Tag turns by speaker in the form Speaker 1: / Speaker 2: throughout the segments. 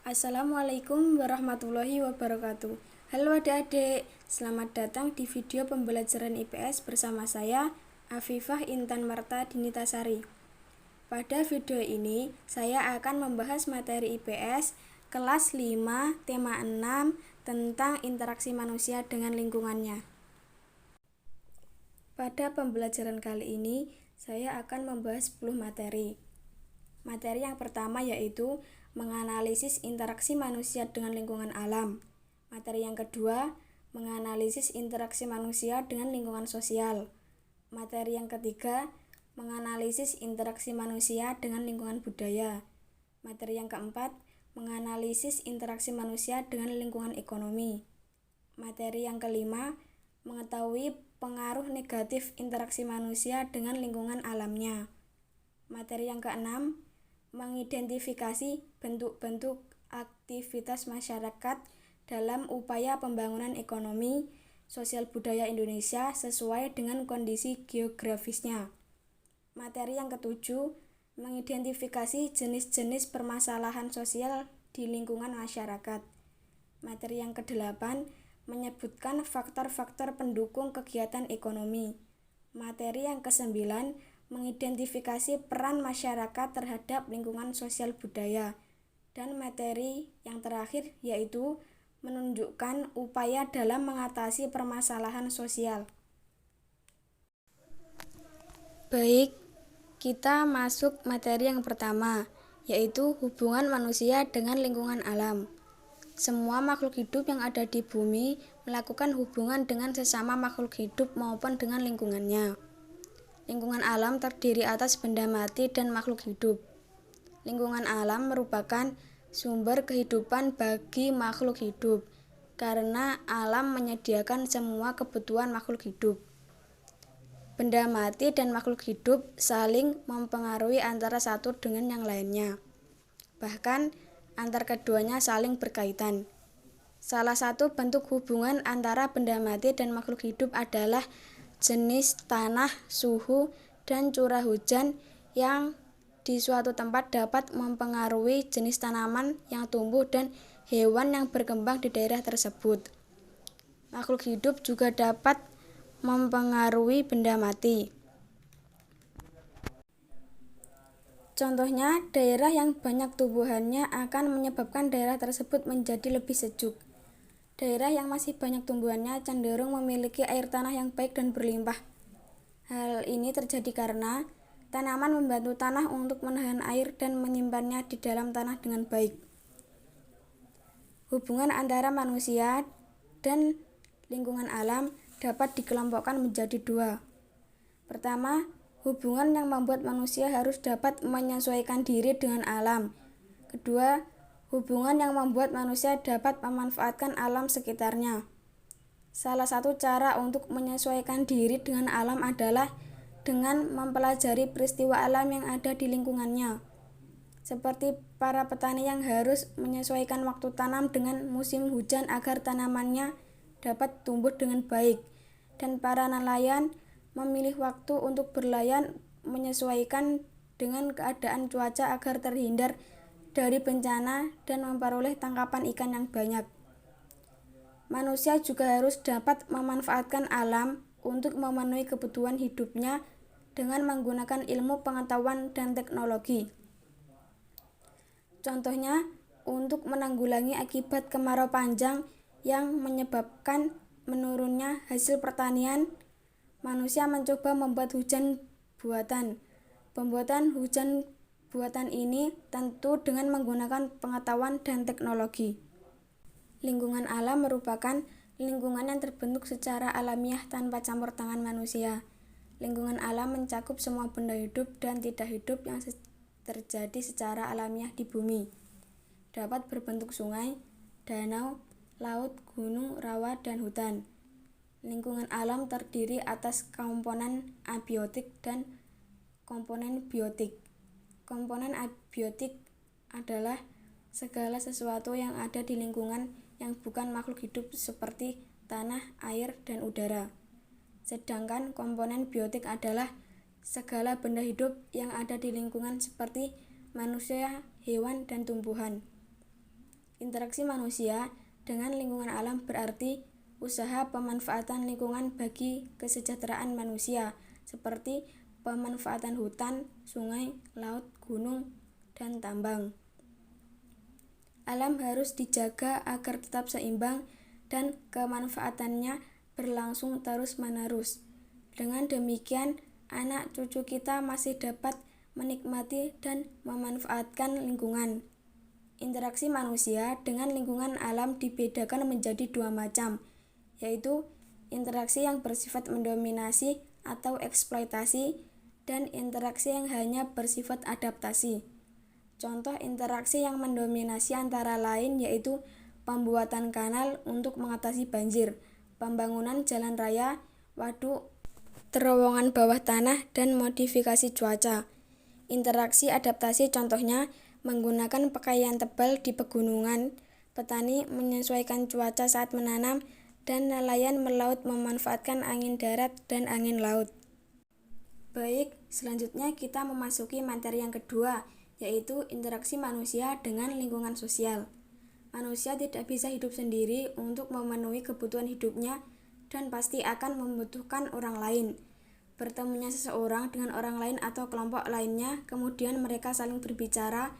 Speaker 1: Assalamualaikum warahmatullahi wabarakatuh. Halo adik-adik, selamat datang di video pembelajaran IPS bersama saya, Afifah Intan Marta Dinitasari. Pada video ini, saya akan membahas materi IPS kelas 5, tema 6 tentang interaksi manusia dengan lingkungannya. Pada pembelajaran kali ini, saya akan membahas 10 materi. Materi yang pertama yaitu menganalisis interaksi manusia dengan lingkungan alam. Materi yang kedua, menganalisis interaksi manusia dengan lingkungan sosial. Materi yang ketiga, menganalisis interaksi manusia dengan lingkungan budaya. Materi yang keempat, menganalisis interaksi manusia dengan lingkungan ekonomi. Materi yang kelima, mengetahui pengaruh negatif interaksi manusia dengan lingkungan alamnya. Materi yang keenam, mengidentifikasi bentuk-bentuk aktivitas masyarakat dalam upaya pembangunan ekonomi, sosial budaya Indonesia sesuai dengan kondisi geografisnya. Materi yang ketujuh, mengidentifikasi jenis-jenis permasalahan sosial di lingkungan masyarakat. Materi yang kedelapan, menyebutkan faktor-faktor pendukung kegiatan ekonomi. Materi yang kesembilan, mengidentifikasi peran masyarakat terhadap lingkungan sosial budaya. Dan materi yang terakhir yaitu menunjukkan upaya dalam mengatasi permasalahan sosial. Baik, kita masuk materi yang pertama, yaitu hubungan manusia dengan lingkungan alam. Semua makhluk hidup yang ada di bumi melakukan hubungan dengan sesama makhluk hidup maupun dengan lingkungannya. Lingkungan alam terdiri atas benda mati dan makhluk hidup. Lingkungan alam merupakan sumber kehidupan bagi makhluk hidup, karena alam menyediakan semua kebutuhan makhluk hidup. Benda mati dan makhluk hidup saling mempengaruhi antara satu dengan yang lainnya. Bahkan, antar keduanya saling berkaitan. Salah satu bentuk hubungan antara benda mati dan makhluk hidup adalah jenis tanah, suhu, dan curah hujan yang di suatu tempat dapat mempengaruhi jenis tanaman yang tumbuh dan hewan yang berkembang di daerah tersebut. Makhluk hidup juga dapat mempengaruhi benda mati. Contohnya, daerah yang banyak tumbuhannya akan menyebabkan daerah tersebut menjadi lebih sejuk. Daerah yang masih banyak tumbuhannya cenderung memiliki air tanah yang baik dan berlimpah. Hal ini terjadi karena tanaman membantu tanah untuk menahan air dan menyimpannya di dalam tanah dengan baik. Hubungan antara manusia dan lingkungan alam dapat dikelompokkan menjadi dua. Pertama, hubungan yang membuat manusia harus dapat menyesuaikan diri dengan alam. Kedua, hubungan yang membuat manusia dapat memanfaatkan alam sekitarnya. Salah satu cara untuk menyesuaikan diri dengan alam adalah dengan mempelajari peristiwa alam yang ada di lingkungannya. Seperti para petani yang harus menyesuaikan waktu tanam dengan musim hujan agar tanamannya dapat tumbuh dengan baik. Dan para nelayan memilih waktu untuk berlayar menyesuaikan dengan keadaan cuaca agar terhindar dari bencana dan memperoleh tangkapan ikan yang banyak. Manusia juga harus dapat memanfaatkan alam untuk memenuhi kebutuhan hidupnya dengan menggunakan ilmu pengetahuan dan teknologi. Contohnya, untuk menanggulangi akibat kemarau panjang yang menyebabkan menurunnya hasil pertanian, manusia mencoba membuat hujan buatan. Pembuatan hujan buatan ini tentu dengan menggunakan pengetahuan dan teknologi. Lingkungan alam merupakan lingkungan yang terbentuk secara alamiah tanpa campur tangan manusia. Lingkungan alam mencakup semua benda hidup dan tidak hidup yang terjadi secara alamiah di bumi. Dapat berbentuk sungai, danau, laut, gunung, rawa, dan hutan. Lingkungan alam terdiri atas komponen abiotik dan komponen biotik. Komponen abiotik adalah segala sesuatu yang ada di lingkungan yang bukan makhluk hidup seperti tanah, air, dan udara. Sedangkan komponen biotik adalah segala benda hidup yang ada di lingkungan seperti manusia, hewan, dan tumbuhan. Interaksi manusia dengan lingkungan alam berarti usaha pemanfaatan lingkungan bagi kesejahteraan manusia, seperti pemanfaatan hutan, sungai, laut, gunung, dan tambang. Alam harus dijaga agar tetap seimbang dan kemanfaatannya berlangsung terus-menerus. Dengan demikian, anak cucu kita masih dapat menikmati dan memanfaatkan lingkungan. Interaksi manusia dengan lingkungan alam dibedakan menjadi dua macam, yaitu interaksi yang bersifat mendominasi atau eksploitasi dan interaksi yang hanya bersifat adaptasi. Contoh interaksi yang mendominasi antara lain yaitu pembuatan kanal untuk mengatasi banjir, pembangunan jalan raya, waduk, terowongan bawah tanah, dan modifikasi cuaca. Interaksi adaptasi contohnya menggunakan pakaian tebal di pegunungan, petani menyesuaikan cuaca saat menanam, dan nelayan melaut memanfaatkan angin darat dan angin laut. Baik, selanjutnya kita memasuki materi yang kedua, yaitu interaksi manusia dengan lingkungan sosial. Manusia tidak bisa hidup sendiri untuk memenuhi kebutuhan hidupnya dan pasti akan membutuhkan orang lain. Bertemunya seseorang dengan orang lain atau kelompok lainnya, kemudian mereka saling berbicara,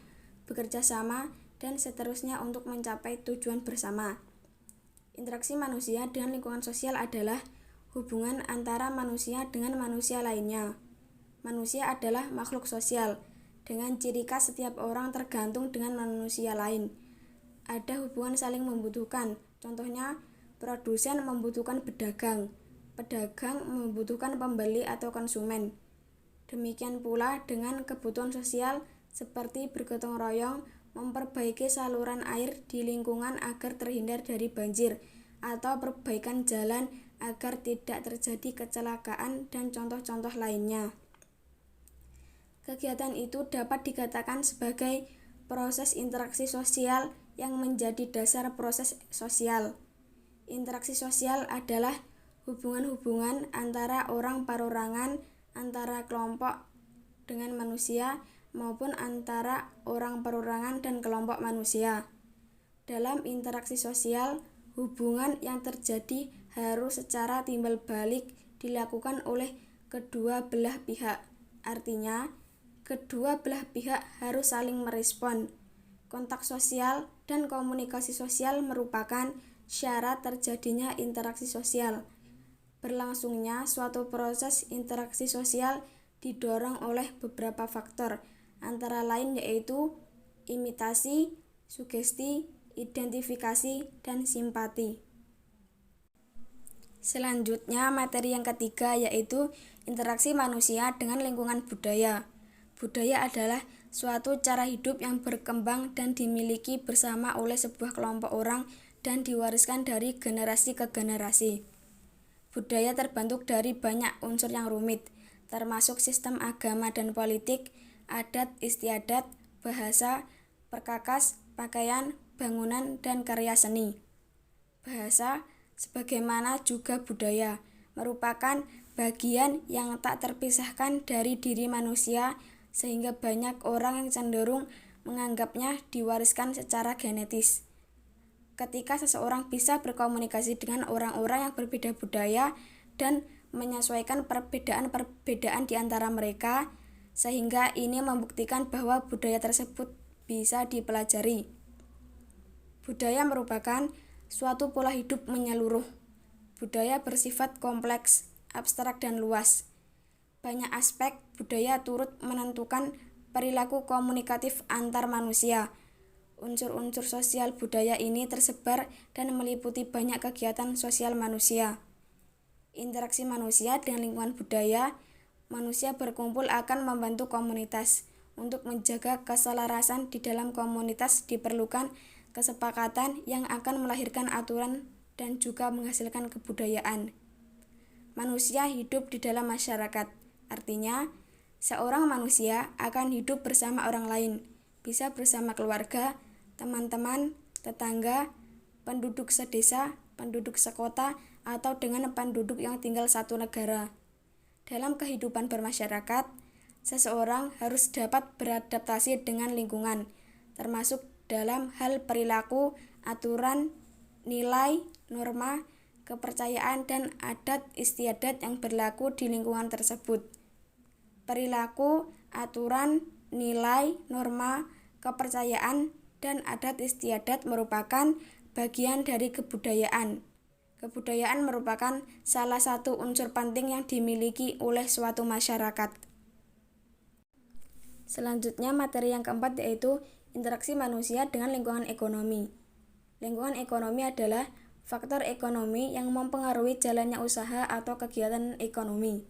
Speaker 1: bekerja sama, dan seterusnya untuk mencapai tujuan bersama. Interaksi manusia dengan lingkungan sosial adalah hubungan antara manusia dengan manusia lainnya. Manusia adalah makhluk sosial, dengan ciri khas setiap orang tergantung dengan manusia lain. Ada hubungan saling membutuhkan, contohnya produsen membutuhkan pedagang, pedagang membutuhkan pembeli atau konsumen. Demikian pula dengan kebutuhan sosial seperti bergotong royong, memperbaiki saluran air di lingkungan agar terhindar dari banjir, atau perbaikan jalan agar tidak terjadi kecelakaan, dan contoh-contoh lainnya. Kegiatan itu dapat dikatakan sebagai proses interaksi sosial yang menjadi dasar proses sosial. Interaksi sosial adalah hubungan-hubungan antara orang perorangan, antara kelompok dengan manusia, maupun antara orang perorangan dan kelompok manusia. Dalam interaksi sosial, hubungan yang terjadi harus secara timbal balik dilakukan oleh kedua belah pihak. Artinya, kedua belah pihak harus saling merespon. Kontak sosial dan komunikasi sosial merupakan syarat terjadinya interaksi sosial. Berlangsungnya suatu proses interaksi sosial didorong oleh beberapa faktor, antara lain yaitu imitasi, sugesti, identifikasi, dan simpati. Selanjutnya materi yang ketiga yaitu interaksi manusia dengan lingkungan budaya. Budaya adalah suatu cara hidup yang berkembang dan dimiliki bersama oleh sebuah kelompok orang dan diwariskan dari generasi ke generasi. Budaya terbentuk dari banyak unsur yang rumit, termasuk sistem agama dan politik, adat istiadat, bahasa, perkakas, pakaian, bangunan, dan karya seni. Bahasa, sebagaimana juga budaya, merupakan bagian yang tak terpisahkan dari diri manusia, sehingga banyak orang yang cenderung menganggapnya diwariskan secara genetis. Ketika seseorang bisa berkomunikasi dengan orang-orang yang berbeda budaya dan menyesuaikan perbedaan-perbedaan di antara mereka, sehingga ini membuktikan bahwa budaya tersebut bisa dipelajari. Budaya merupakan suatu pola hidup menyeluruh. Budaya bersifat kompleks, abstrak, dan luas. Banyak aspek budaya turut menentukan perilaku komunikatif antar manusia. Unsur-unsur sosial budaya ini tersebar dan meliputi banyak kegiatan sosial manusia. Interaksi manusia dengan lingkungan budaya, manusia berkumpul akan membantu komunitas. Untuk menjaga keselarasan di dalam komunitas diperlukan kesepakatan yang akan melahirkan aturan dan juga menghasilkan kebudayaan. Manusia hidup di dalam masyarakat, artinya seorang manusia akan hidup bersama orang lain, bisa bersama keluarga, teman-teman, tetangga, penduduk sedesa, penduduk sekota, atau dengan penduduk yang tinggal satu negara. Dalam kehidupan bermasyarakat, seseorang harus dapat beradaptasi dengan lingkungan, termasuk dalam hal perilaku, aturan, nilai, norma, kepercayaan, dan adat istiadat yang berlaku di lingkungan tersebut. Perilaku, aturan, nilai, norma, kepercayaan, dan adat istiadat merupakan bagian dari kebudayaan. Kebudayaan merupakan salah satu unsur penting yang dimiliki oleh suatu masyarakat. Selanjutnya, materi yang keempat yaitu interaksi manusia dengan lingkungan ekonomi. Lingkungan ekonomi adalah faktor ekonomi yang mempengaruhi jalannya usaha atau kegiatan ekonomi.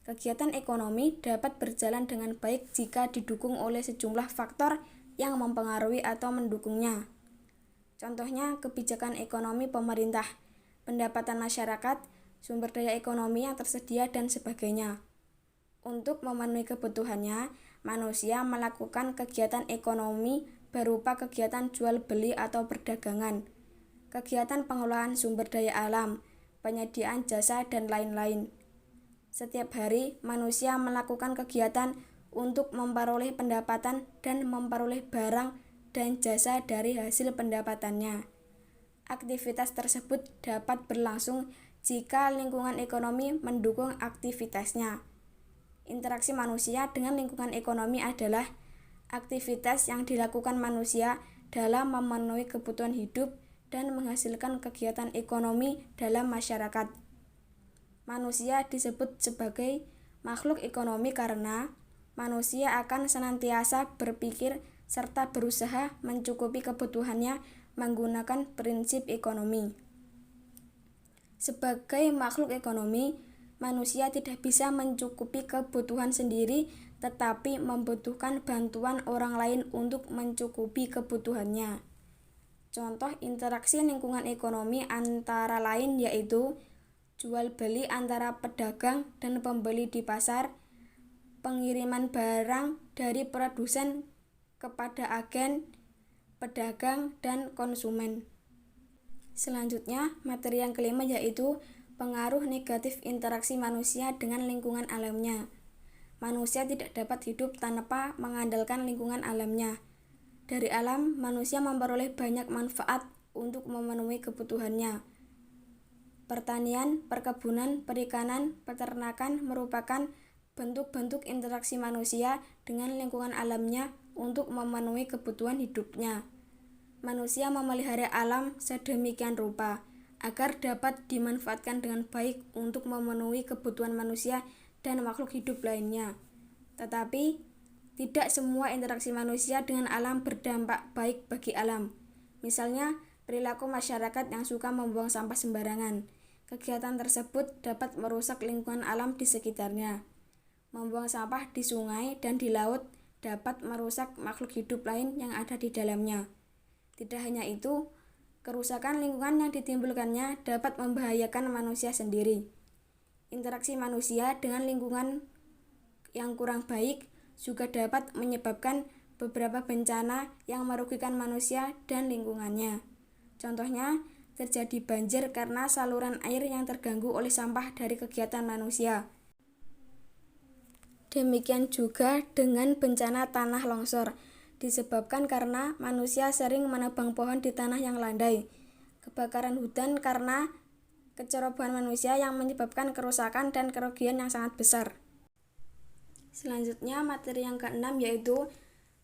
Speaker 1: Kegiatan ekonomi dapat berjalan dengan baik jika didukung oleh sejumlah faktor yang mempengaruhi atau mendukungnya. Contohnya, kebijakan ekonomi pemerintah, pendapatan masyarakat, sumber daya ekonomi yang tersedia, dan sebagainya. Untuk memenuhi kebutuhannya, manusia melakukan kegiatan ekonomi berupa kegiatan jual beli atau perdagangan, kegiatan pengelolaan sumber daya alam, penyediaan jasa, dan lain-lain. Setiap hari, manusia melakukan kegiatan untuk memperoleh pendapatan dan memperoleh barang dan jasa dari hasil pendapatannya. Aktivitas tersebut dapat berlangsung jika lingkungan ekonomi mendukung aktivitasnya. Interaksi manusia dengan lingkungan ekonomi adalah aktivitas yang dilakukan manusia dalam memenuhi kebutuhan hidup dan menghasilkan kegiatan ekonomi dalam masyarakat. Manusia disebut sebagai makhluk ekonomi karena manusia akan senantiasa berpikir serta berusaha mencukupi kebutuhannya menggunakan prinsip ekonomi. Sebagai makhluk ekonomi, manusia tidak bisa mencukupi kebutuhan sendiri, tetapi membutuhkan bantuan orang lain untuk mencukupi kebutuhannya. Contoh interaksi lingkungan ekonomi antara lain yaitu jual beli antara pedagang dan pembeli di pasar, pengiriman barang dari produsen kepada agen, pedagang, dan konsumen. Selanjutnya, materi yang kelima yaitu pengaruh negatif interaksi manusia dengan lingkungan alamnya. Manusia tidak dapat hidup tanpa mengandalkan lingkungan alamnya. Dari alam, manusia memperoleh banyak manfaat untuk memenuhi kebutuhannya. Pertanian, perkebunan, perikanan, peternakan merupakan bentuk-bentuk interaksi manusia dengan lingkungan alamnya untuk memenuhi kebutuhan hidupnya. Manusia memelihara alam sedemikian rupa agar dapat dimanfaatkan dengan baik untuk memenuhi kebutuhan manusia dan makhluk hidup lainnya. Tetapi, tidak semua interaksi manusia dengan alam berdampak baik bagi alam. Misalnya, perilaku masyarakat yang suka membuang sampah sembarangan. Kegiatan tersebut dapat merusak lingkungan alam di sekitarnya. Membuang sampah di sungai dan di laut dapat merusak makhluk hidup lain yang ada di dalamnya. Tidak hanya itu, kerusakan lingkungan yang ditimbulkannya dapat membahayakan manusia sendiri. Interaksi manusia dengan lingkungan yang kurang baik juga dapat menyebabkan beberapa bencana yang merugikan manusia dan lingkungannya. Contohnya, terjadi banjir karena saluran air yang terganggu oleh sampah dari kegiatan manusia. Demikian juga dengan bencana tanah longsor, disebabkan karena manusia sering menebang pohon di tanah yang landai. Kebakaran hutan karena kecerobohan manusia yang menyebabkan kerusakan dan kerugian yang sangat besar. Selanjutnya, materi yang keenam yaitu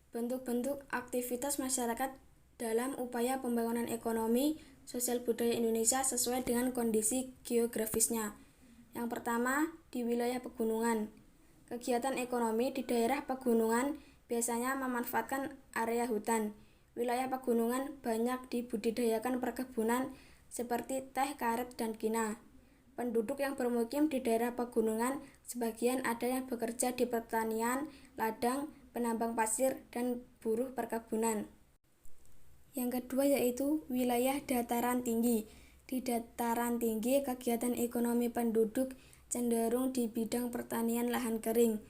Speaker 1: bentuk-bentuk aktivitas masyarakat dalam upaya pembangunan ekonomi, sosial budaya Indonesia sesuai dengan kondisi geografisnya. Yang pertama, di wilayah pegunungan. Kegiatan ekonomi di daerah pegunungan biasanya memanfaatkan area hutan. Wilayah pegunungan banyak dibudidayakan perkebunan seperti teh, karet, dan kina. Penduduk yang bermukim di daerah pegunungan sebagian ada yang bekerja di pertanian, ladang, penambang pasir, dan buruh perkebunan. Yang kedua yaitu wilayah dataran tinggi. Di dataran tinggi, kegiatan ekonomi penduduk cenderung di bidang pertanian lahan kering.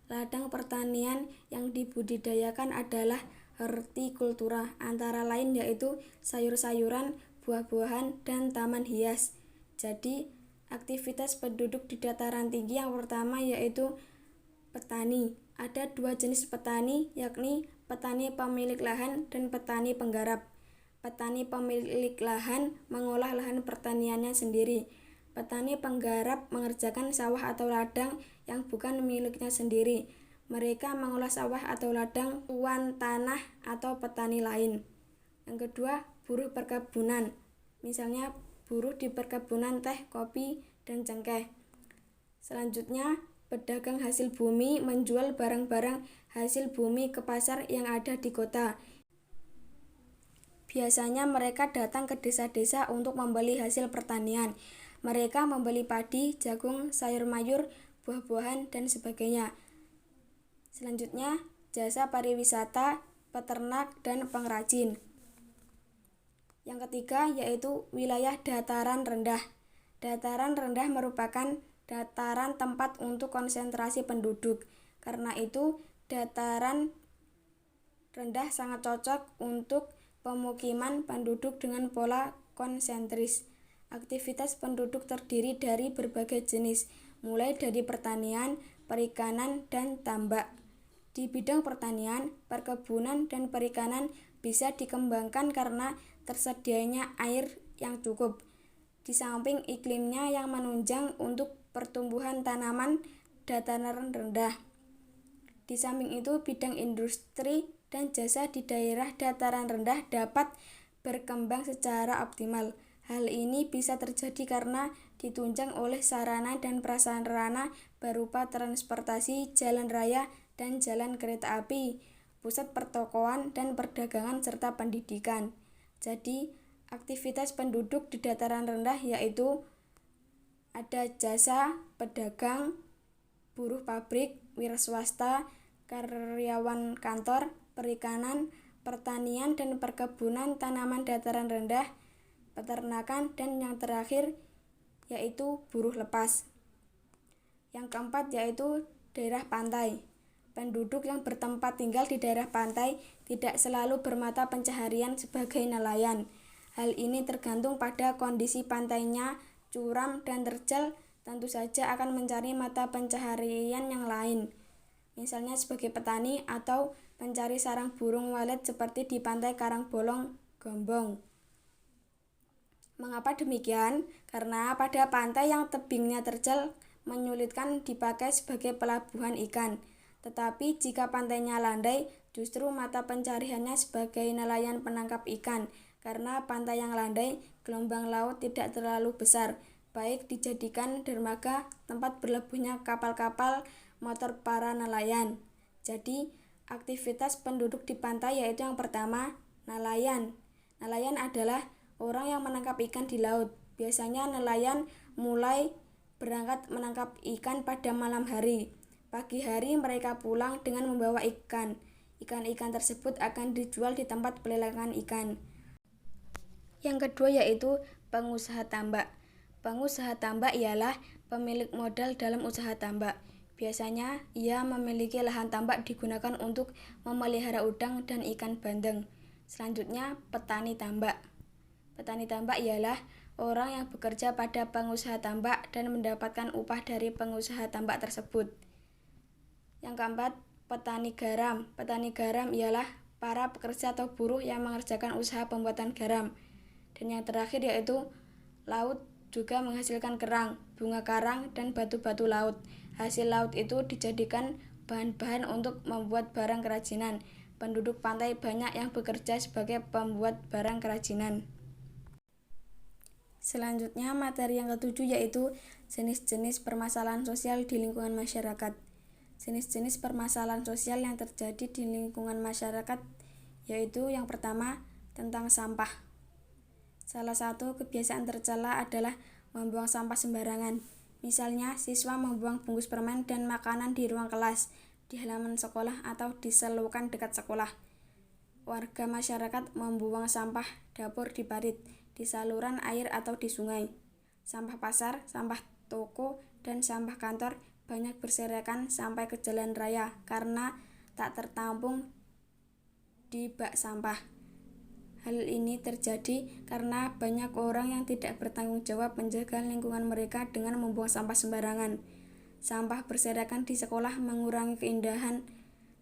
Speaker 1: Ladang pertanian yang dibudidayakan adalah hortikultura, antara lain yaitu sayur-sayuran, buah-buahan, dan taman hias. Jadi, aktivitas penduduk di dataran tinggi yang pertama yaitu petani. Ada dua jenis petani, yakni petani pemilik lahan, dan petani penggarap. Petani pemilik lahan mengolah lahan pertaniannya sendiri. Petani penggarap mengerjakan sawah atau ladang yang bukan miliknya sendiri. Mereka mengolah sawah atau ladang tuan tanah atau petani lain. Yang kedua, buruh perkebunan. Misalnya buruh di perkebunan teh, kopi, dan cengkeh. Selanjutnya, pedagang hasil bumi menjual barang-barang hasil bumi ke pasar yang ada di kota. Biasanya mereka datang ke desa-desa untuk membeli hasil pertanian. Mereka membeli padi, jagung, sayur mayur, buah-buahan, dan sebagainya. Selanjutnya, jasa pariwisata, peternak, dan pengrajin. Yang ketiga yaitu wilayah dataran rendah. Dataran rendah merupakan dataran tempat untuk konsentrasi penduduk. Karena itu, dataran rendah sangat cocok untuk pemukiman penduduk dengan pola konsentris. Aktivitas penduduk terdiri dari berbagai jenis, mulai dari pertanian, perikanan, dan tambak. Di bidang pertanian, perkebunan, dan perikanan bisa dikembangkan karena tersedianya air yang cukup. Di samping iklimnya yang menunjang untuk pertumbuhan tanaman dataran rendah. Di samping itu, bidang industri dan jasa di daerah dataran rendah dapat berkembang secara optimal. Hal ini bisa terjadi karena ditunjang oleh sarana dan prasarana berupa transportasi, jalan raya, dan jalan kereta api, pusat pertokoan dan perdagangan, serta pendidikan. Jadi, aktivitas penduduk di dataran rendah yaitu ada jasa, pedagang, buruh pabrik, wira swasta, karyawan kantor, perikanan, pertanian dan perkebunan, tanaman dataran rendah, peternakan, dan yang terakhir yaitu buruh lepas. Yang keempat yaitu daerah pantai. Penduduk yang bertempat tinggal di daerah pantai tidak selalu bermata pencaharian sebagai nelayan. Hal ini tergantung pada kondisi pantainya, curam dan terjal, tentu saja akan mencari mata pencaharian yang lain. Misalnya sebagai petani atau pencari sarang burung walet seperti di pantai Karangbolong, Gombong. Mengapa demikian? Karena pada pantai yang tebingnya terjal menyulitkan dipakai sebagai pelabuhan ikan. Tetapi jika pantainya landai, justru mata pencariannya sebagai nelayan penangkap ikan. Karena pantai yang landai, gelombang laut tidak terlalu besar, baik dijadikan dermaga tempat berlabuhnya kapal-kapal motor para nelayan. Jadi, aktivitas penduduk di pantai yaitu yang pertama, nelayan. Nelayan adalah orang yang menangkap ikan di laut. Biasanya nelayan mulai berangkat menangkap ikan pada malam hari. Pagi hari mereka pulang dengan membawa ikan. Ikan-ikan tersebut akan dijual di tempat pelelangan ikan. Yang kedua yaitu pengusaha tambak. Pengusaha tambak ialah pemilik modal dalam usaha tambak. Biasanya ia memiliki lahan tambak digunakan untuk memelihara udang dan ikan bandeng. Selanjutnya, petani tambak. Petani tambak ialah orang yang bekerja pada pengusaha tambak dan mendapatkan upah dari pengusaha tambak tersebut. Yang keempat, petani garam. Petani garam ialah para pekerja atau buruh yang mengerjakan usaha pembuatan garam. Dan yang terakhir yaitu laut juga menghasilkan kerang, bunga karang, dan batu-batu laut. Hasil laut itu dijadikan bahan-bahan untuk membuat barang kerajinan. Penduduk pantai banyak yang bekerja sebagai pembuat barang kerajinan. Selanjutnya, materi yang ketujuh yaitu jenis-jenis permasalahan sosial di lingkungan masyarakat. Jenis-jenis permasalahan sosial yang terjadi di lingkungan masyarakat yaitu yang pertama, tentang sampah. Salah satu kebiasaan tercela adalah membuang sampah sembarangan. Misalnya, siswa membuang bungkus permen dan makanan di ruang kelas, di halaman sekolah, atau di selokan dekat sekolah. Warga masyarakat membuang sampah dapur di parit, di saluran air atau di sungai. Sampah pasar, sampah toko, dan sampah kantor banyak berserakan sampai ke jalan raya karena tak tertampung di bak sampah. Hal ini terjadi karena banyak orang yang tidak bertanggung jawab menjaga lingkungan mereka dengan membuang sampah sembarangan. Sampah berserakan di sekolah mengurangi keindahan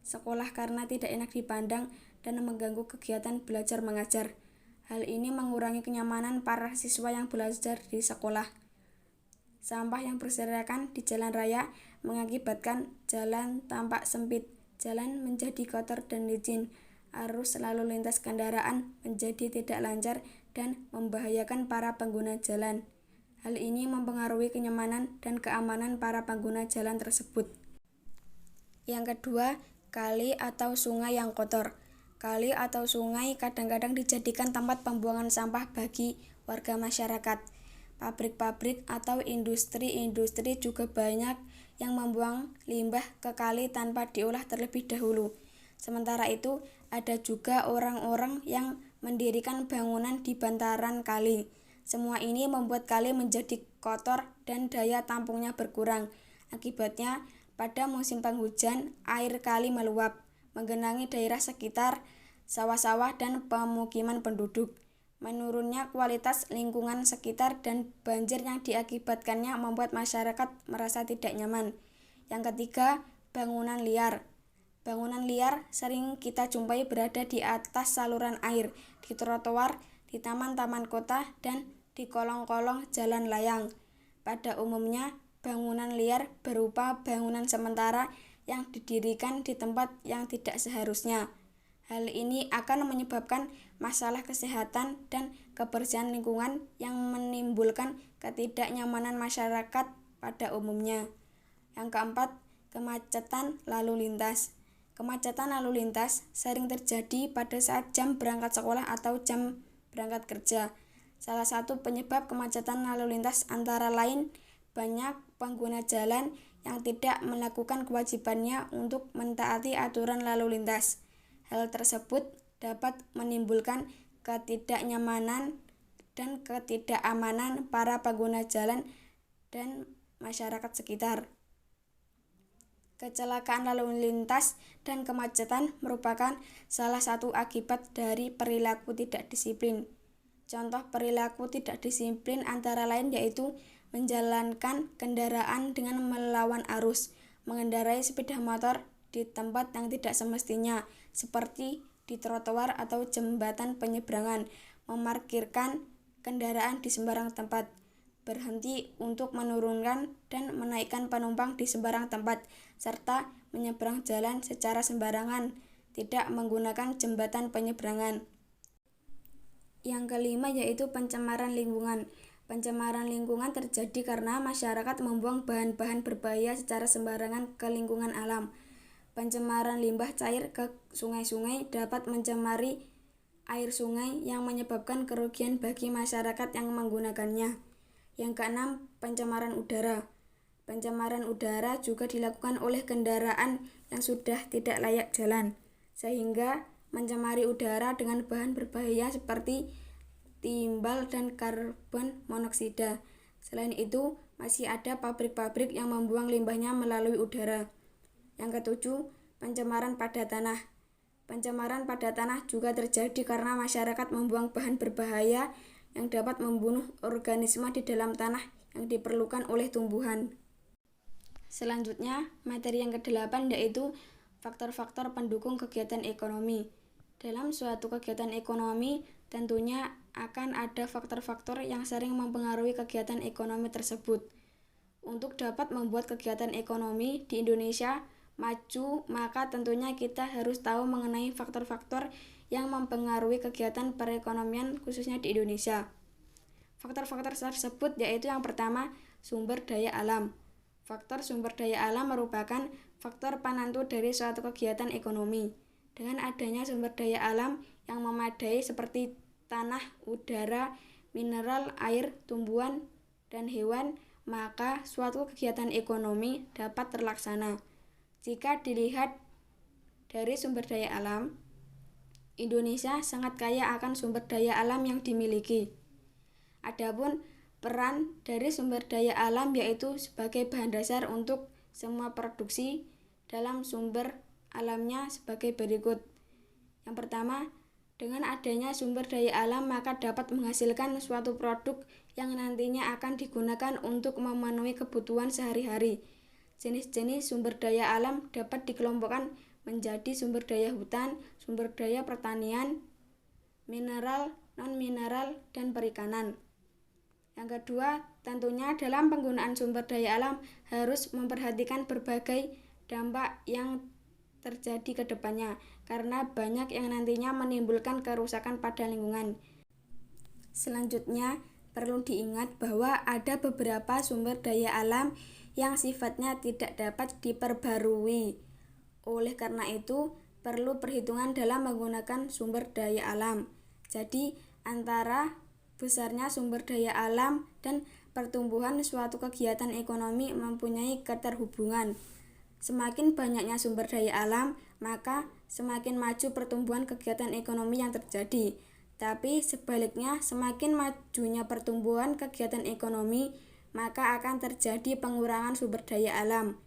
Speaker 1: sekolah karena tidak enak dipandang dan mengganggu kegiatan belajar mengajar. Hal ini mengurangi kenyamanan para siswa yang belajar di sekolah. Sampah yang berserakan di jalan raya mengakibatkan jalan tampak sempit, jalan menjadi kotor dan licin, arus lalu lintas kendaraan menjadi tidak lancar dan membahayakan para pengguna jalan. Hal ini mempengaruhi kenyamanan dan keamanan para pengguna jalan tersebut. Yang kedua, kali atau sungai yang kotor. Kali atau sungai kadang-kadang dijadikan tempat pembuangan sampah bagi warga masyarakat. Pabrik-pabrik atau industri-industri juga banyak yang membuang limbah ke kali tanpa diolah terlebih dahulu. Sementara itu, ada juga orang-orang yang mendirikan bangunan di bantaran kali. Semua ini membuat kali menjadi kotor dan daya tampungnya berkurang. Akibatnya, pada musim penghujan, air kali meluap, menggenangi daerah sekitar, sawah-sawah dan pemukiman penduduk. Menurunnya kualitas lingkungan sekitar dan banjir yang diakibatkannya membuat masyarakat merasa tidak nyaman. Yang ketiga, bangunan liar. Bangunan liar sering kita jumpai berada di atas saluran air, di trotoar, di taman-taman kota, dan di kolong-kolong jalan layang. Pada umumnya, bangunan liar berupa bangunan sementara yang didirikan di tempat yang tidak seharusnya. Hal ini akan menyebabkan masalah kesehatan dan kebersihan lingkungan yang menimbulkan ketidaknyamanan masyarakat pada umumnya. Yang keempat, kemacetan lalu lintas. Kemacetan lalu lintas sering terjadi pada saat jam berangkat sekolah atau jam berangkat kerja. Salah satu penyebab kemacetan lalu lintas antara lain banyak pengguna jalan yang tidak melakukan kewajibannya untuk mentaati aturan lalu lintas. Hal tersebut dapat menimbulkan ketidaknyamanan dan ketidakamanan para pengguna jalan dan masyarakat sekitar. Kecelakaan lalu lintas dan kemacetan merupakan salah satu akibat dari perilaku tidak disiplin. Contoh perilaku tidak disiplin antara lain yaitu menjalankan kendaraan dengan melawan arus, mengendarai sepeda motor di tempat yang tidak semestinya, seperti di trotoar atau jembatan penyeberangan, memarkirkan kendaraan di sembarang tempat, berhenti untuk menurunkan dan menaikkan penumpang di sembarang tempat, serta menyeberang jalan secara sembarangan, tidak menggunakan jembatan penyeberangan. Yang kelima yaitu pencemaran lingkungan. Pencemaran lingkungan terjadi karena masyarakat membuang bahan-bahan berbahaya secara sembarangan ke lingkungan alam. Pencemaran limbah cair ke sungai-sungai dapat mencemari air sungai yang menyebabkan kerugian bagi masyarakat yang menggunakannya. Yang keenam, pencemaran udara. Pencemaran udara juga dilakukan oleh kendaraan yang sudah tidak layak jalan, sehingga mencemari udara dengan bahan berbahaya seperti timbal dan karbon monoksida. Selain itu, masih ada pabrik-pabrik yang membuang limbahnya melalui udara. Yang ketujuh, pencemaran pada tanah. Pencemaran pada tanah juga terjadi karena masyarakat membuang bahan berbahaya yang dapat membunuh organisme di dalam tanah yang diperlukan oleh tumbuhan. Selanjutnya, materi yang ke-8 yaitu faktor-faktor pendukung kegiatan ekonomi. Dalam suatu kegiatan ekonomi, tentunya akan ada faktor-faktor yang sering mempengaruhi kegiatan ekonomi tersebut. Untuk dapat membuat kegiatan ekonomi di Indonesia maju, maka tentunya kita harus tahu mengenai faktor-faktor yang mempengaruhi kegiatan perekonomian khususnya di Indonesia. Faktor-faktor tersebut yaitu yang pertama, sumber daya alam. Faktor sumber daya alam merupakan faktor penentu dari suatu kegiatan ekonomi. Dengan adanya sumber daya alam yang memadai seperti tanah, udara, mineral, air, tumbuhan, dan hewan, maka suatu kegiatan ekonomi dapat terlaksana. Jika dilihat dari sumber daya alam, Indonesia sangat kaya akan sumber daya alam yang dimiliki. Adapun peran dari sumber daya alam yaitu sebagai bahan dasar untuk semua produksi dalam sumber alamnya sebagai berikut. Yang pertama, dengan adanya sumber daya alam maka dapat menghasilkan suatu produk yang nantinya akan digunakan untuk memenuhi kebutuhan sehari-hari. Jenis-jenis sumber daya alam dapat dikelompokkan menjadi sumber daya hutan, sumber daya pertanian, mineral, non-mineral, dan perikanan. Yang kedua, tentunya dalam penggunaan sumber daya alam harus memperhatikan berbagai dampak yang terjadi ke depannya, karena banyak yang nantinya menimbulkan kerusakan pada lingkungan. Selanjutnya, perlu diingat bahwa ada beberapa sumber daya alam yang sifatnya tidak dapat diperbarui. Oleh karena itu, perlu perhitungan dalam menggunakan sumber daya alam. Jadi, antara besarnya sumber daya alam dan pertumbuhan suatu kegiatan ekonomi mempunyai keterhubungan. Semakin banyaknya sumber daya alam, maka semakin maju pertumbuhan kegiatan ekonomi yang terjadi. Tapi sebaliknya, semakin majunya pertumbuhan kegiatan ekonomi, maka akan terjadi pengurangan sumber daya alam.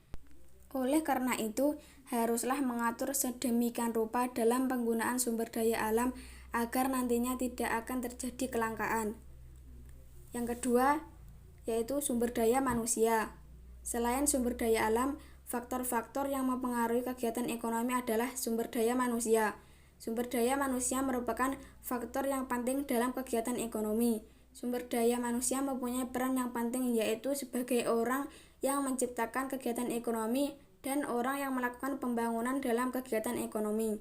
Speaker 1: Oleh karena itu, haruslah mengatur sedemikian rupa dalam penggunaan sumber daya alam agar nantinya tidak akan terjadi kelangkaan. Yang kedua, yaitu sumber daya manusia. Selain sumber daya alam, faktor-faktor yang mempengaruhi kegiatan ekonomi adalah sumber daya manusia. Sumber daya manusia merupakan faktor yang penting dalam kegiatan ekonomi. Sumber daya manusia mempunyai peran yang penting, yaitu sebagai orang yang menciptakan kegiatan ekonomi dan orang yang melakukan pembangunan dalam kegiatan ekonomi.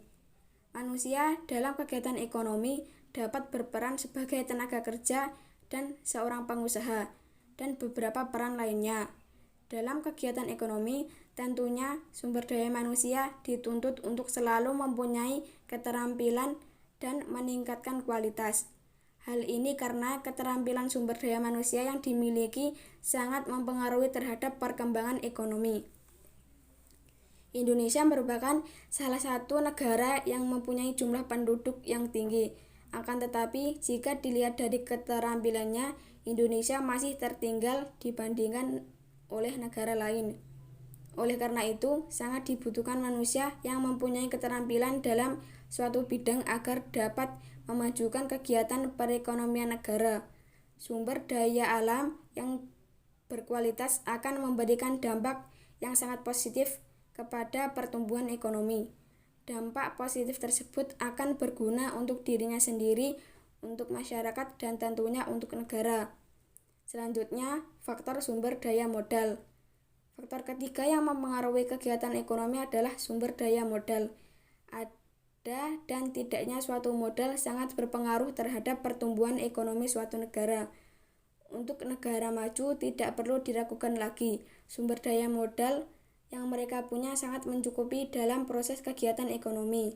Speaker 1: Manusia dalam kegiatan ekonomi dapat berperan sebagai tenaga kerja dan seorang pengusaha, dan beberapa peran lainnya. Dalam kegiatan ekonomi, tentunya sumber daya manusia dituntut untuk selalu mempunyai keterampilan dan meningkatkan kualitas. Hal ini karena keterampilan sumber daya manusia yang dimiliki sangat mempengaruhi terhadap perkembangan ekonomi. Indonesia merupakan salah satu negara yang mempunyai jumlah penduduk yang tinggi. Akan tetapi, jika dilihat dari keterampilannya, Indonesia masih tertinggal dibandingkan oleh negara lain. Oleh karena itu, sangat dibutuhkan manusia yang mempunyai keterampilan dalam suatu bidang agar dapat memajukan kegiatan perekonomian negara. Sumber daya alam yang berkualitas akan memberikan dampak yang sangat positif kepada pertumbuhan ekonomi. Dampak positif tersebut akan berguna untuk dirinya sendiri, untuk masyarakat, dan tentunya untuk negara. Selanjutnya, faktor sumber daya modal. Faktor ketiga yang mempengaruhi kegiatan ekonomi adalah sumber daya modal. Ada dan tidaknya suatu modal sangat berpengaruh terhadap pertumbuhan ekonomi suatu negara. Untuk negara maju tidak perlu diragukan lagi, sumber daya modal yang mereka punya sangat mencukupi dalam proses kegiatan ekonomi.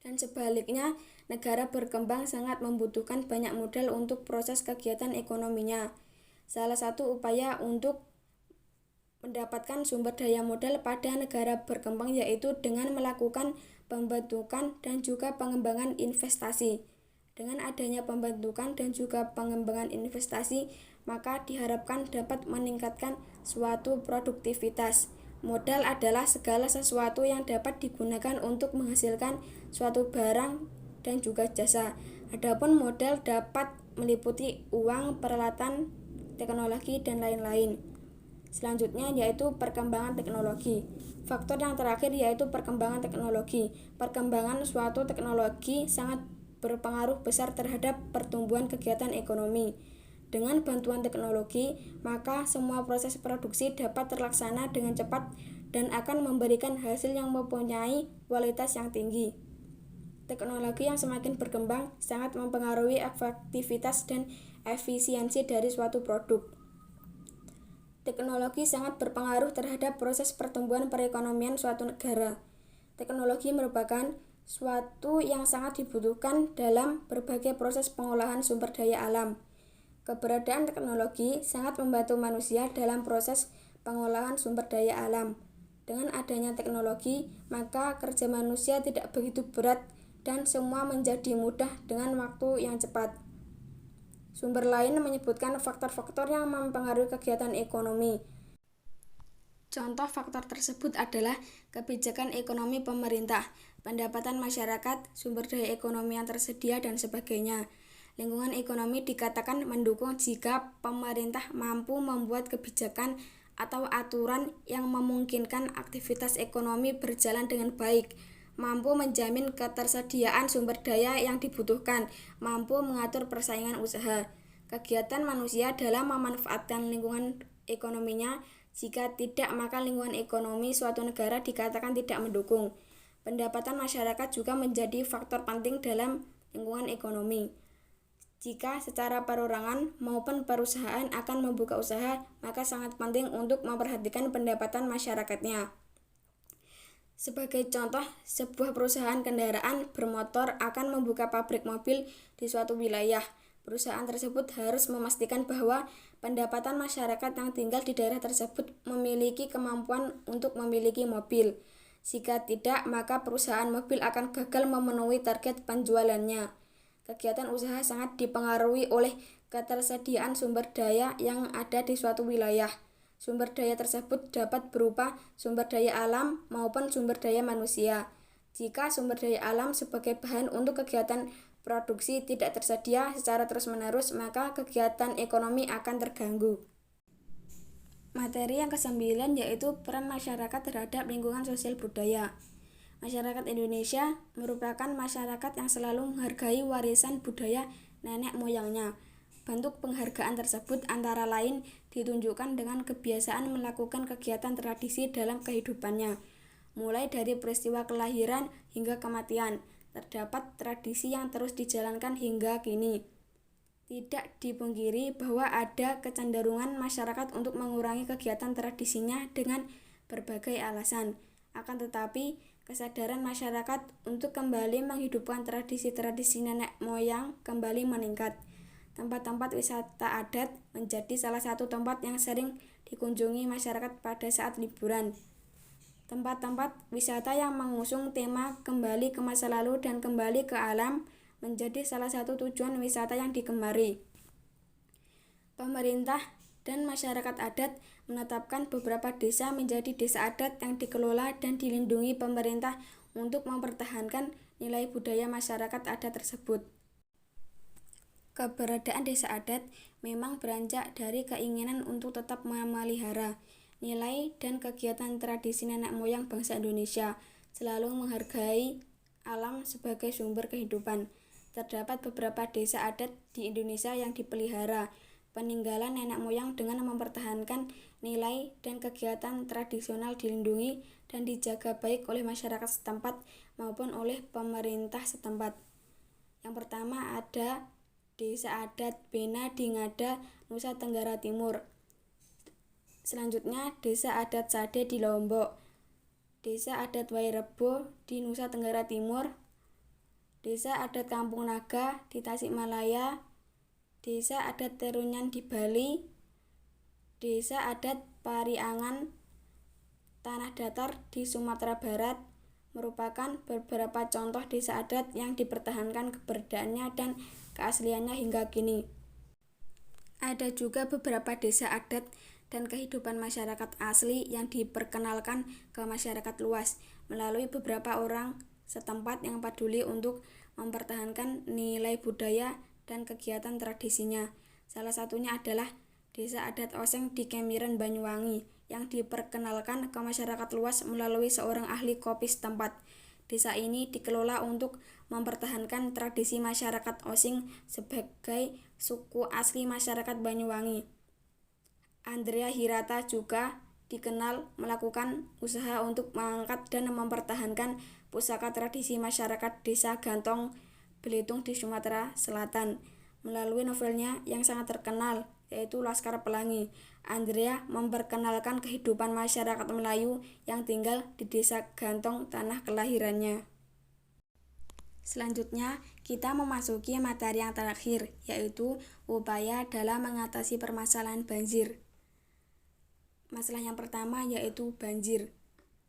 Speaker 1: Dan sebaliknya, negara berkembang sangat membutuhkan banyak modal untuk proses kegiatan ekonominya. Salah satu upaya untuk mendapatkan sumber daya modal pada negara berkembang yaitu dengan melakukan pembentukan dan juga pengembangan investasi. Dengan adanya pembentukan dan juga pengembangan investasi, maka diharapkan dapat meningkatkan suatu produktivitas. Modal adalah segala sesuatu yang dapat digunakan untuk menghasilkan suatu barang dan juga jasa. Adapun modal dapat meliputi uang, peralatan, teknologi, dan lain-lain. Selanjutnya yaitu perkembangan teknologi. Faktor yang terakhir yaitu perkembangan teknologi. Perkembangan suatu teknologi sangat berpengaruh besar terhadap pertumbuhan kegiatan ekonomi. Dengan bantuan teknologi, maka semua proses produksi dapat terlaksana dengan cepat dan akan memberikan hasil yang mempunyai kualitas yang tinggi. Teknologi yang semakin berkembang sangat mempengaruhi efektivitas dan efisiensi dari suatu produk. Teknologi sangat berpengaruh terhadap proses pertumbuhan perekonomian suatu negara. Teknologi merupakan suatu yang sangat dibutuhkan dalam berbagai proses pengolahan sumber daya alam. Keberadaan teknologi sangat membantu manusia dalam proses pengolahan sumber daya alam. Dengan adanya teknologi, maka kerja manusia tidak begitu berat dan semua menjadi mudah dengan waktu yang cepat. Sumber lain menyebutkan faktor-faktor yang mempengaruhi kegiatan ekonomi. Contoh faktor tersebut adalah kebijakan ekonomi pemerintah, pendapatan masyarakat, sumber daya ekonomi yang tersedia, dan sebagainya. Lingkungan ekonomi dikatakan mendukung jika pemerintah mampu membuat kebijakan atau aturan yang memungkinkan aktivitas ekonomi berjalan dengan baik, mampu menjamin ketersediaan sumber daya yang dibutuhkan, mampu mengatur persaingan usaha. Kegiatan manusia dalam memanfaatkan lingkungan ekonominya. Jika tidak, maka lingkungan ekonomi suatu negara dikatakan tidak mendukung. Pendapatan masyarakat juga menjadi faktor penting dalam lingkungan ekonomi. Jika secara perorangan maupun perusahaan akan membuka usaha, maka sangat penting untuk memperhatikan pendapatan masyarakatnya. Sebagai contoh, sebuah perusahaan kendaraan bermotor akan membuka pabrik mobil di suatu wilayah. Perusahaan tersebut harus memastikan bahwa pendapatan masyarakat yang tinggal di daerah tersebut memiliki kemampuan untuk memiliki mobil. Jika tidak, maka perusahaan mobil akan gagal memenuhi target penjualannya. Kegiatan usaha sangat dipengaruhi oleh ketersediaan sumber daya yang ada di suatu wilayah. Sumber daya tersebut dapat berupa sumber daya alam maupun sumber daya manusia. Jika sumber daya alam sebagai bahan untuk kegiatan produksi tidak tersedia secara terus-menerus, maka kegiatan ekonomi akan terganggu. Materi yang ke-9 yaitu peran masyarakat terhadap lingkungan sosial budaya. Masyarakat Indonesia merupakan masyarakat yang selalu menghargai warisan budaya nenek moyangnya. Bentuk penghargaan tersebut antara lain ditunjukkan dengan kebiasaan melakukan kegiatan tradisi dalam kehidupannya. Mulai dari peristiwa kelahiran hingga kematian, terdapat tradisi yang terus dijalankan hingga kini. Tidak dipungkiri bahwa ada kecenderungan masyarakat untuk mengurangi kegiatan tradisinya dengan berbagai alasan. Akan tetapi, kesadaran masyarakat untuk kembali menghidupkan tradisi-tradisi nenek moyang kembali meningkat. Tempat-tempat wisata adat menjadi salah satu tempat yang sering dikunjungi masyarakat pada saat liburan. Tempat-tempat wisata yang mengusung tema kembali ke masa lalu dan kembali ke alam menjadi salah satu tujuan wisata yang digemari. Pemerintah dan masyarakat adat menetapkan beberapa desa menjadi desa adat yang dikelola dan dilindungi pemerintah untuk mempertahankan nilai budaya masyarakat adat tersebut. Keberadaan desa adat memang beranjak dari keinginan untuk tetap memelihara nilai dan kegiatan tradisi nenek moyang bangsa Indonesia, selalu menghargai alam sebagai sumber kehidupan. Terdapat beberapa desa adat di Indonesia yang dipelihara peninggalan nenek moyang dengan mempertahankan nilai dan kegiatan tradisional dilindungi dan dijaga baik oleh masyarakat setempat maupun oleh pemerintah setempat. Yang pertama ada Desa Adat Bena di Ngada, Nusa Tenggara Timur. Selanjutnya Desa Adat Sade di Lombok, Desa Adat Wairebo di Nusa Tenggara Timur, Desa Adat Kampung Naga di Tasikmalaya, Desa Adat Terunyan di Bali, Desa Adat Pariangan Tanah Datar di Sumatera Barat, merupakan beberapa contoh desa adat yang dipertahankan keberadaannya dan keasliannya hingga kini. Ada juga beberapa desa adat dan kehidupan masyarakat asli yang diperkenalkan ke masyarakat luas melalui beberapa orang setempat yang peduli untuk mempertahankan nilai budaya dan kegiatan tradisinya. Salah satunya adalah Desa Adat Oseng di Kemiren, Banyuwangi, yang diperkenalkan ke masyarakat luas melalui seorang ahli kopi setempat. Desa ini dikelola untuk mempertahankan tradisi masyarakat Osing sebagai suku asli masyarakat Banyuwangi. Andrea Hirata juga dikenal melakukan usaha untuk mengangkat dan mempertahankan pusaka tradisi masyarakat Desa Gantong Belitung di Sumatera Selatan. Melalui novelnya yang sangat terkenal, yaitu Laskar Pelangi, Andrea memperkenalkan kehidupan masyarakat Melayu yang tinggal di Desa Gantong, tanah kelahirannya. Selanjutnya, kita memasuki materi yang terakhir, yaitu upaya dalam mengatasi permasalahan banjir. Masalah yang pertama yaitu banjir.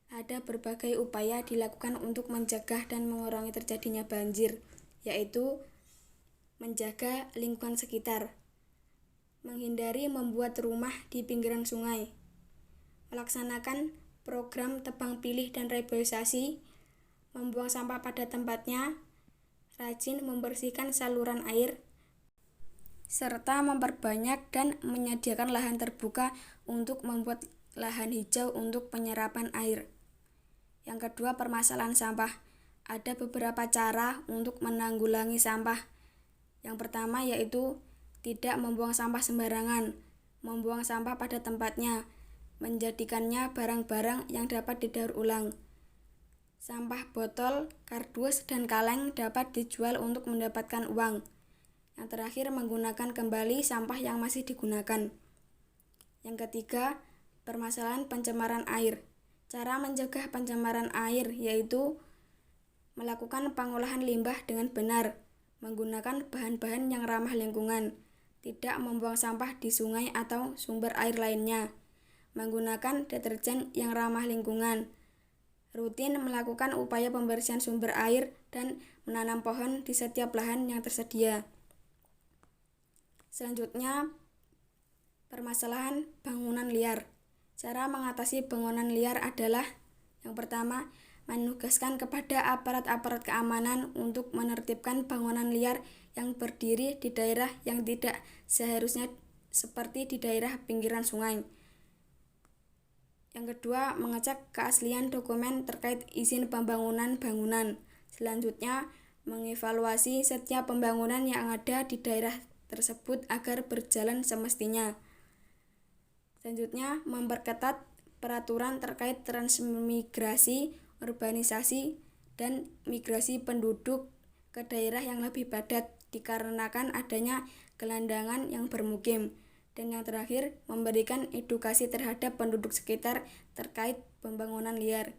Speaker 1: Ada berbagai upaya dilakukan untuk mencegah dan mengurangi terjadinya banjir, yaitu menjaga lingkungan sekitar, menghindari membuat rumah di pinggiran sungai, melaksanakan program tebang pilih dan reboisasi, membuang sampah pada tempatnya, rajin membersihkan saluran air, serta memperbanyak dan menyediakan lahan terbuka untuk membuat lahan hijau untuk penyerapan air. Yang kedua, permasalahan sampah. Ada beberapa cara untuk menanggulangi sampah. Yang pertama yaitu tidak membuang sampah sembarangan, membuang sampah pada tempatnya, menjadikannya barang-barang yang dapat didaur ulang. Sampah botol, kardus, dan kaleng dapat dijual untuk mendapatkan uang. Yang terakhir, menggunakan kembali sampah yang masih digunakan. Yang ketiga, permasalahan pencemaran air. Cara mencegah pencemaran air yaitu melakukan pengolahan limbah dengan benar, menggunakan bahan-bahan yang ramah lingkungan, tidak membuang sampah di sungai atau sumber air lainnya, menggunakan deterjen yang ramah lingkungan, rutin melakukan upaya pembersihan sumber air, dan menanam pohon di setiap lahan yang tersedia. Selanjutnya, permasalahan bangunan liar. Cara mengatasi bangunan liar adalah yang pertama, menugaskan kepada aparat-aparat keamanan untuk menertibkan bangunan liar yang berdiri di daerah yang tidak seharusnya seperti di daerah pinggiran sungai. Yang kedua, mengecek keaslian dokumen terkait izin pembangunan bangunan. Selanjutnya, mengevaluasi setiap pembangunan yang ada di daerah tersebut agar berjalan semestinya. Selanjutnya, memperketat peraturan terkait transmigrasi, urbanisasi, dan migrasi penduduk ke daerah yang lebih padat dikarenakan adanya gelandangan yang bermukim. Dan yang terakhir, memberikan edukasi terhadap penduduk sekitar terkait pembangunan liar.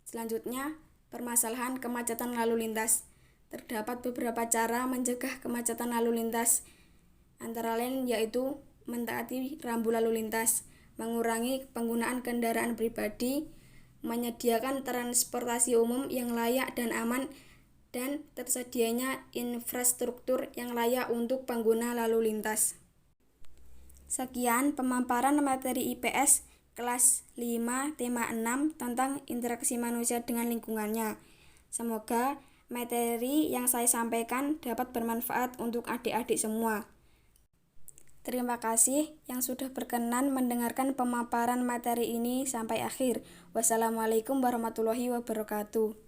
Speaker 1: Selanjutnya, permasalahan kemacetan lalu lintas. Terdapat beberapa cara mencegah kemacetan lalu lintas, antara lain yaitu mentaati rambu lalu lintas, mengurangi penggunaan kendaraan pribadi, menyediakan transportasi umum yang layak dan aman, dan tersedianya infrastruktur yang layak untuk pengguna lalu lintas. Sekian pemaparan materi IPS kelas 5 tema 6 tentang interaksi manusia dengan lingkungannya. Semoga materi yang saya sampaikan dapat bermanfaat untuk adik-adik semua. Terima kasih yang sudah berkenan mendengarkan pemaparan materi ini sampai akhir. Wassalamualaikum warahmatullahi wabarakatuh.